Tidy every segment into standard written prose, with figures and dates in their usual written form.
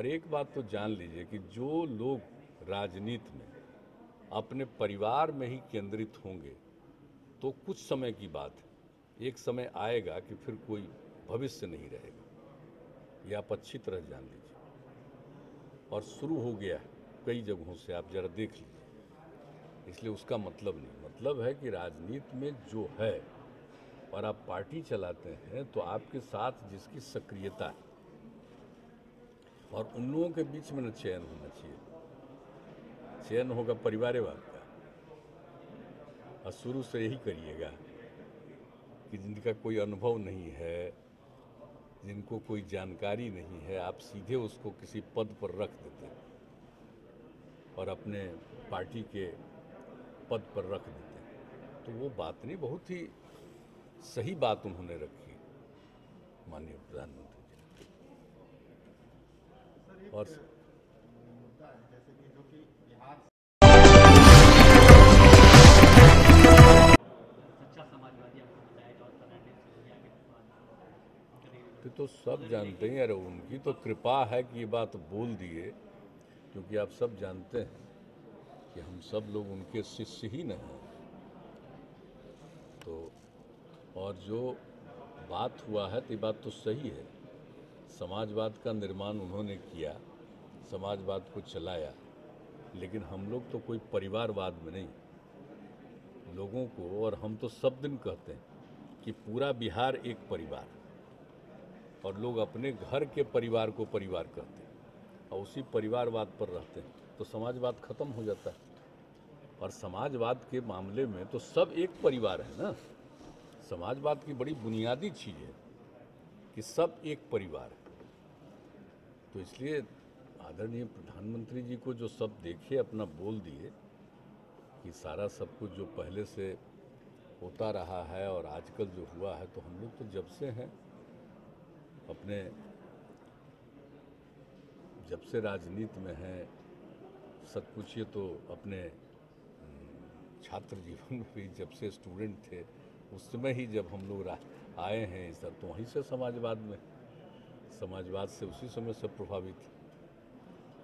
और एक बात तो जान लीजिए कि जो लोग राजनीति में अपने परिवार में ही केंद्रित होंगे तो कुछ समय की बात है, एक समय आएगा कि फिर कोई भविष्य नहीं रहेगा। ये आप अच्छी तरह जान लीजिए। और शुरू हो गया है कई जगहों से, आप जरा देख लीजिए। इसलिए उसका मतलब नहीं, मतलब है कि राजनीति में जो है और आप पार्टी चलाते हैं तो आपके साथ जिसकी सक्रियता है और उन लोगों के बीच में न चयन होना चाहिए। चयन होगा परिवारवाद का, और शुरू से यही करिएगा कि जिनका कोई अनुभव नहीं है, जिनको कोई जानकारी नहीं है, आप सीधे उसको किसी पद पर रख देते हैं और अपने पार्टी के पद पर रख देते हैं। तो वो बात नहीं, बहुत ही सही बात उन्होंने रखी माननीय प्रधानमंत्री जी। और जैसे कि जो कि बिहार सच्चा समाजवादी आपको बताया जॉर्ज फर्नांडिस हो गया के तो सब जानते हैं यार, उनकी तो कृपा है कि ये बात बोल दिए, क्योंकि आप सब जानते हैं कि हम सब लोग उनके शिष्य ही न हैं। तो और जो बात हुआ है तो ये बात तो सही है, समाजवाद का निर्माण उन्होंने किया, समाजवाद को चलाया, लेकिन हम लोग तो कोई परिवारवाद में नहीं। लोगों को, और हम तो सब दिन कहते हैं कि पूरा बिहार एक परिवार, और लोग अपने घर के परिवार को परिवार कहते हैं और उसी परिवारवाद पर रहते हैं, तो समाजवाद खत्म हो जाता है। और समाजवाद के मामले में तो सब एक परिवार है ना। समाजवाद की बड़ी बुनियादी चीज़ है कि सब एक परिवार है। तो इसलिए आदरणीय प्रधानमंत्री जी को जो सब देखे अपना बोल दिए कि सारा सब कुछ जो पहले से होता रहा है और आजकल जो हुआ है, तो हम लोग तो जब से हैं अपने, जब से राजनीति में हैं, सच पूछिए तो अपने छात्र जीवन में भी जब से स्टूडेंट थे उस समय ही जब हम लोग आए हैं सर, तो वहीं से समाजवाद से उसी समय से प्रभावित,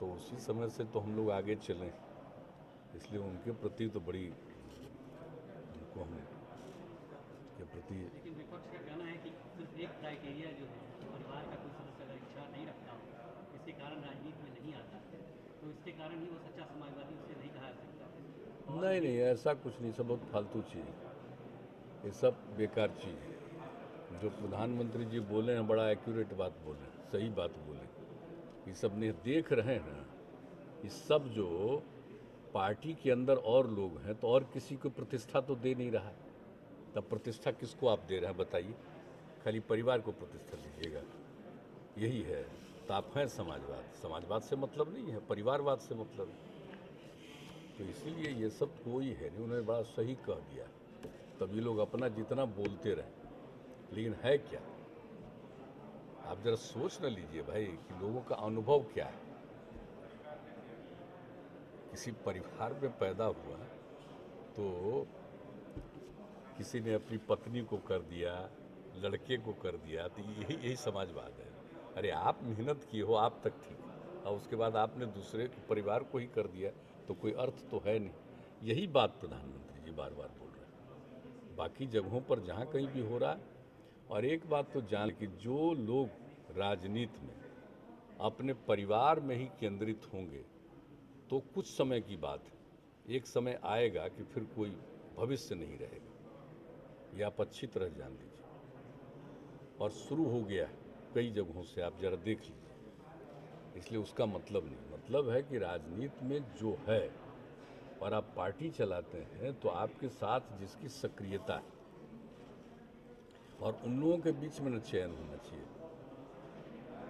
तो उसी समय से तो हम लोग आगे चलें। इसलिए उनके प्रति तो बड़ी, उनको हम के प्रति। लेकिन विपक्ष का कहना है कि सिर्फ एक क्राइटेरिया जो है, परिवार का कोई सदस्य अगर इच्छा नहीं रखता हो, इसके कारण राजनीति में नहीं आता, तो इसके कारण ही वो सच्चा समाजवादी उसे नहीं कहा जा सकता। नहीं नहीं, ऐसा कुछ नहीं, सब बहुत फालतू चीज़ है, ये सब बेकार चीज़ है। जो प्रधानमंत्री जी बोले हैं बड़ा एक्यूरेट बात बोले, सही बात बोले। ये सब नहीं देख रहे हैं ना, ये सब जो पार्टी के अंदर और लोग हैं तो और किसी को प्रतिष्ठा तो दे नहीं रहा है, तब प्रतिष्ठा किसको आप दे रहे हैं बताइए? खाली परिवार को प्रतिष्ठा दीजिएगा, यही है। तो आप हैं समाजवाद, समाजवाद से मतलब नहीं है, परिवारवाद से मतलब है। तो इसीलिए ये सब कोई है नहीं, उन्होंने बड़ा सही कह दिया। तभी लोग अपना जितना बोलते रहें, लेकिन है क्या? आप जरा सोच न लीजिए भाई कि लोगों का अनुभव क्या है। किसी परिवार में पैदा हुआ तो किसी ने अपनी पत्नी को कर दिया, लड़के को कर दिया, तो यही समाजवाद है। अरे आप मेहनत किए हो, आप तक ठीक, और उसके बाद आपने दूसरे के परिवार को ही कर दिया, तो कोई अर्थ तो है नहीं। यही बात प्रधानमंत्री जी बार बार बोल रहे हैं, बाकी जगहों पर जहाँ कहीं भी हो रहा है। और एक बात तो जान कि जो लोग राजनीति में अपने परिवार में ही केंद्रित होंगे तो कुछ समय की बात है, एक समय आएगा कि फिर कोई भविष्य नहीं रहेगा। ये आप अच्छी तरह जान लीजिए। और शुरू हो गया है कई जगहों से, आप जरा देख लीजिए। इसलिए उसका मतलब नहीं, मतलब है कि राजनीति में जो है और आप पार्टी चलाते हैं तो आपके साथ जिसकी सक्रियता है और उन लोगों के बीच में न चयन होना चाहिए।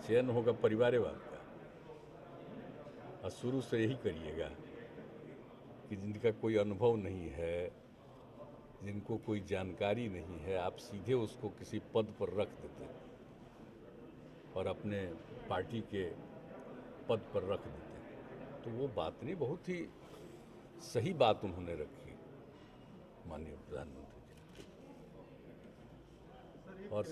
चयन होगा परिवारवाद का, और शुरू से यही करिएगा कि जिनका कोई अनुभव नहीं है, जिनको कोई जानकारी नहीं है, आप सीधे उसको किसी पद पर रख देते हैं और अपने पार्टी के पद पर रख देते हैं। तो वो बात नहीं, बहुत ही सही बात उन्होंने रखी माननीय प्रधानमंत्री जी। और